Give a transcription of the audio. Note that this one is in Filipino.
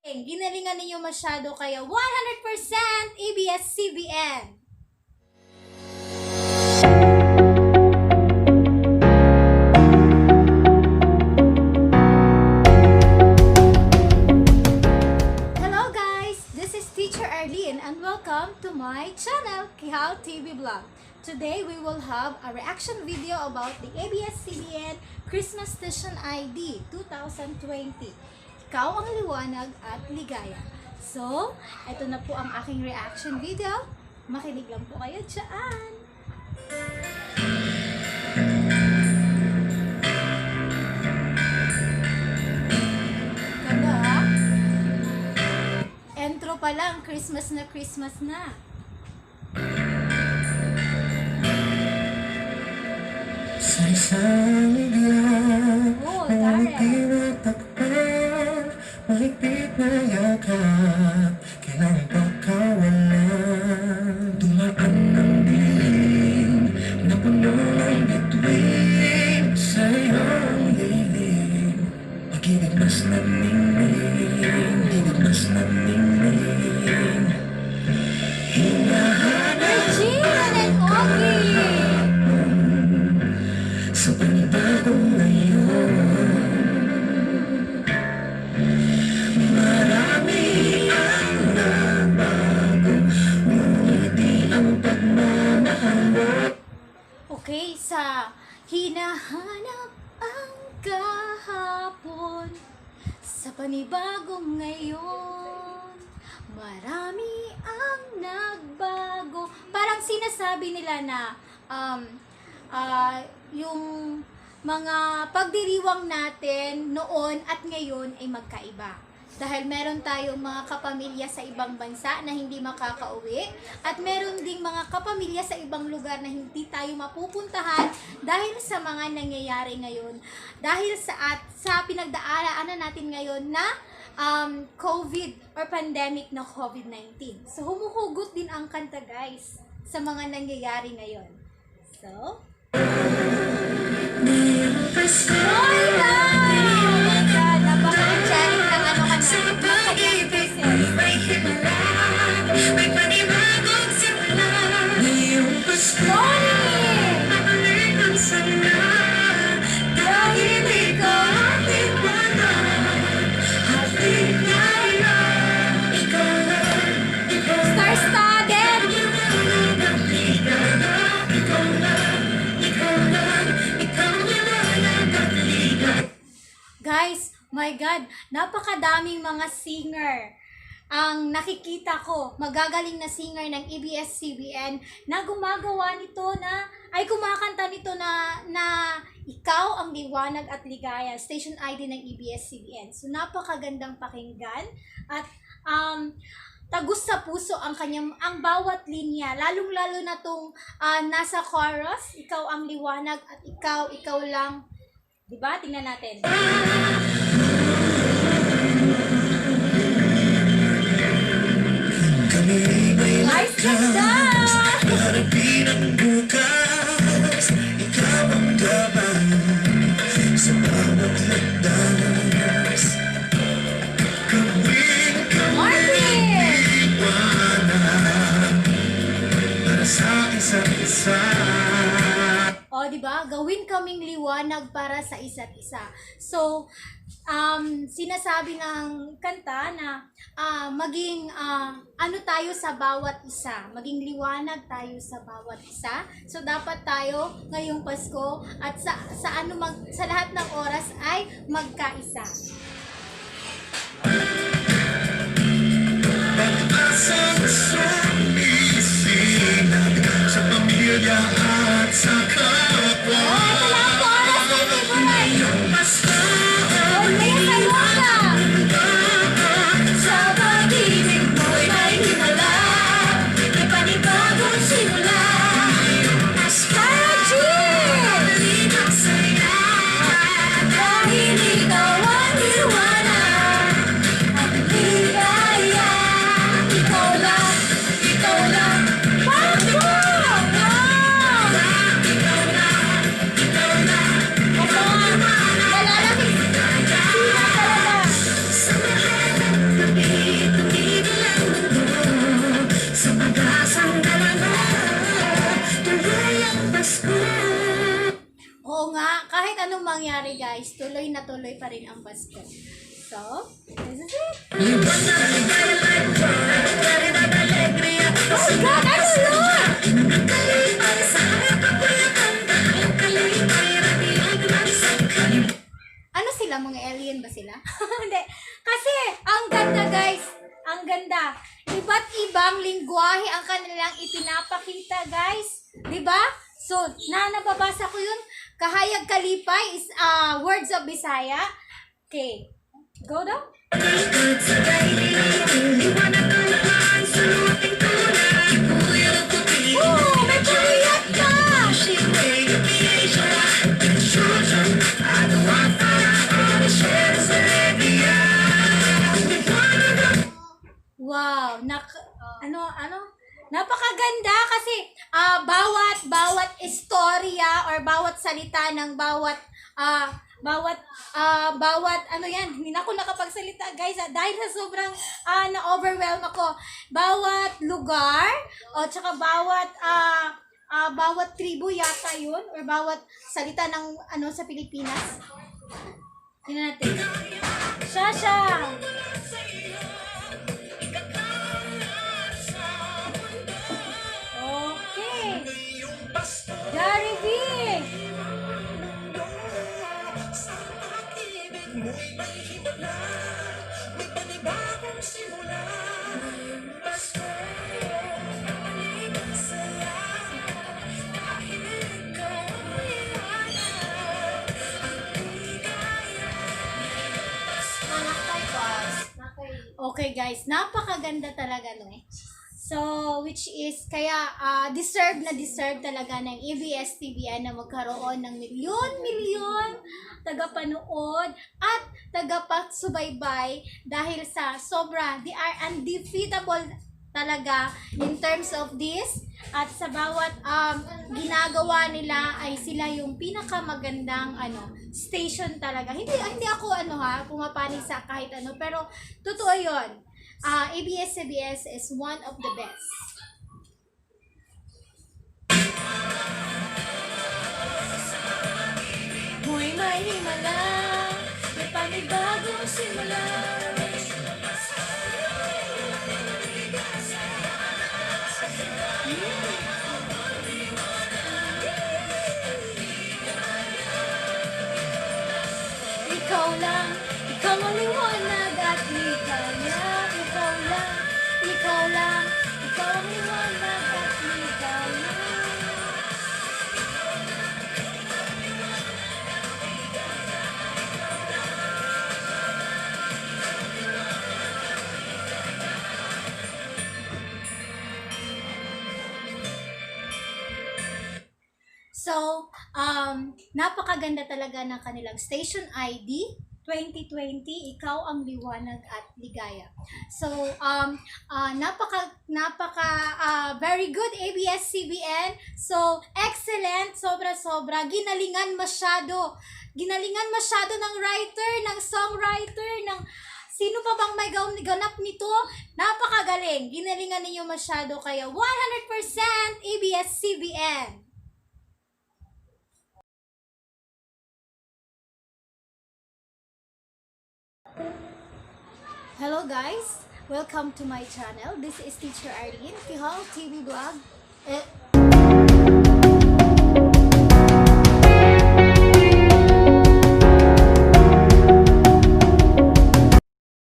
Ginalingan ninyo masyado kaya 100% ABS-CBN. Hello guys! This is Teacher Arlene and welcome to my channel, Kihal TV Vlog. Today we will have a reaction video about the ABS-CBN Christmas Station ID 2020. Ikaw ang liwanag at ligaya. So, ito na po ang aking reaction video. Makinig lang po kayo dyan. Ganda ha? Intro pa lang, Christmas na Christmas na. Sa isang iglang ang tinatakpan, mahigpit na yakap, kailangan pagkawalan. Dumaan ng dilim na puno ng bituin sa iyong dilim. Pag-ibig mas namingin, ibig mas namingin. Regina and Augie! Sa panibagong ngayon, marami ang nabago, ngunit di ang pagmamahal. Okay, sa hinahanap ang kahapon, sa panibagong ngayon, marami ang nagbago. Parang sinasabi nila na yung mga pagdiriwang natin noon at ngayon ay magkaiba. Dahil meron tayong mga kapamilya sa ibang bansa na hindi makakauwi at meron ding mga kapamilya sa ibang lugar na hindi tayo mapupuntahan dahil sa mga nangyayari ngayon. Dahil sa pinagdaanan natin ngayon na COVID or pandemic na COVID-19. So humuhugot din ang kanta guys sa mga nangyayari ngayon. So, napaka-challenge ng ano ka na. May himala, may panibagong simula. Ngayong Pasko, babalik ang sana. Dahil ikaw ang liwanag at ligaya. Ikaw lang, Star-studded! ikaw lang, ikaw liwanag at ligaya. Guys, my God, napakadaming mga singer ang nakikita ko, magagaling na singer ng ABS-CBN na gumagawa nito na, ay kumakanta nito na ikaw ang liwanag at ligaya, station ID ng ABS-CBN. So napakagandang pakinggan at tagus sa puso ang bawat linya, lalong-lalo na tong nasa chorus, ikaw ang liwanag at ikaw lang. Diba? Tingnan natin. Guys, ganda! Harapin ang bukas, ikaw ang gabay sa bawat lagdas. Gawin ka Martin! liwanag para sa isa't isa. O, diba? Gawin kaming liwanag para sa isa't isa. So, sinasabi ng kanta na maging ano tayo sa bawat isa. Maging liwanag tayo sa bawat isa. So, dapat tayo ngayong Pasko at sa lahat ng oras ay magkaisa. Pag-asang sumisinag sa pamilya at sa kapwa. Ito lang po oras na favorite! Ngayong Pasko, May salunga! sa pag-ibig mo'y may himala, may panibagong simula. Ngayong Pasko, dali ng saya, dahil ikaw ang liwanag. tuloy pa rin ang Pasko. So, this is it. Oh God, I love! Ano sila? Mga alien ba sila? Hindi. Kasi, ang ganda guys. Ang ganda. Iba't ibang lingwahe ang kanilang ipinapakita guys. 'Di ba? So, nababasa ko yun. Kahayag kalipay is words of Bisaya. Okay. Go daw. Oh, may pangiyat ka! Wow, napakaganda kasi bawat istorya or bawat salita ng bawat ano yan, hindi na ako nakapagsalita guys dahil sa sobrang na-overwhelm ako. Bawat lugar o tsaka bawat tribu yata yun or bawat salita ng sa Pilipinas. Tingnan natin. Shasha! Okay. Gary V. Okay guys, napakaganda talaga no eh. So, which is, kaya deserve talaga ng ABS-CBN na magkaroon ng milyon-milyon tagapanood at tagapagsubaybay dahil sa sobra, they are undefeatable talaga in terms of this at sa bawat ginagawa nila ay sila yung pinakamagandang station talaga. Hindi ako pumapanig sa kahit pero totoo 'yon. ABS-CBN is one of the best. May himala, may panibagong simula. Ikaw lang, ikaw ang liwanag at ligaya. Ikaw lang, ikaw lang, ikaw ang liwanag at ligaya. So, napakaganda talaga ng kanilang station ID 2020, ikaw ang liwanag at ligaya. So, very good ABS-CBN. So, excellent, sobra-sobra. Ginalingan masyado ng writer, ng songwriter, ng sino pa bang may ganap nito? Napakagaling. Ginalingan ninyo masyado kaya 100% ABS-CBN. Hello guys, welcome to my channel. This is Teacher Arlene, Kihal TV Vlog.